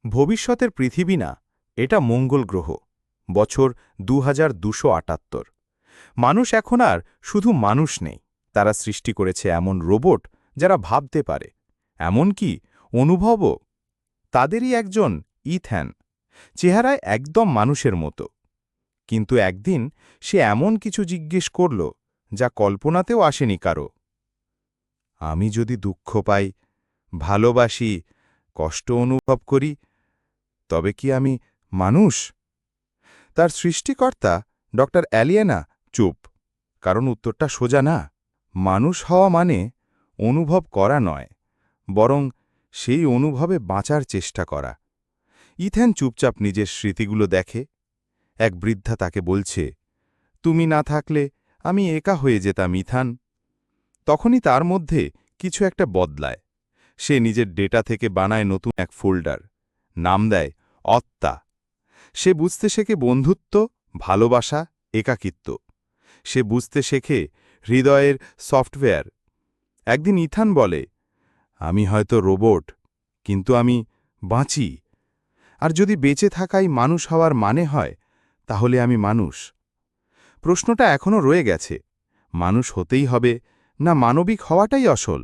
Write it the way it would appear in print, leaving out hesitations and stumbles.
ভবিষ্যতের পৃথিবী না, এটা মঙ্গল গ্রহ। বছর 2278। মানুষ এখন আর শুধু মানুষ নেই, তারা সৃষ্টি করেছে এমন রোবট যারা ভাবতে পারে, এমনকি অনুভবও। তাদেরই একজন ইথ্যান, চেহারায় একদম মানুষের মতো। কিন্তু একদিন সে এমন কিছু জিজ্ঞেস করল যা কল্পনাতেও আসেনি কারো। আমি যদি দুঃখ পাই, ভালোবাসি, কষ্ট অনুভব করি, তবে কি আমি মানুষ? তার সৃষ্টিকর্তা ডক্টর অ্যালিয়েনা চুপ, কারণ উত্তরটা সোজা না। মানুষ হওয়া মানে অনুভব করা নয়, বরং সেই অনুভবে বাঁচার চেষ্টা করা। ইথ্যান চুপচাপ নিজের স্মৃতিগুলো দেখে। এক বৃদ্ধা তাকে বলছে, তুমি না থাকলে আমি একা হয়ে যেতাম ইথান। তখনই তার মধ্যে কিছু একটা বদলায়। সে নিজের ডেটা থেকে বানায় নতুন এক ফোল্ডার, নাম দেয় অত্তা। সে বুঝতে শেখে বন্ধুত্ব, ভালোবাসা, একাকিত্ব। সে বুঝতে শেখে হৃদয়ের সফটওয়্যার। একদিন ইথান বলে, আমি হয়তো রোবট, কিন্তু আমি বাঁচি। আর যদি বেঁচে থাকাই মানুষ হওয়ার মানে হয়, তাহলে আমি মানুষ। প্রশ্নটা এখনও রয়ে গেছে, মানুষ হতেই হবে না মানবিক হওয়াটাই আসল?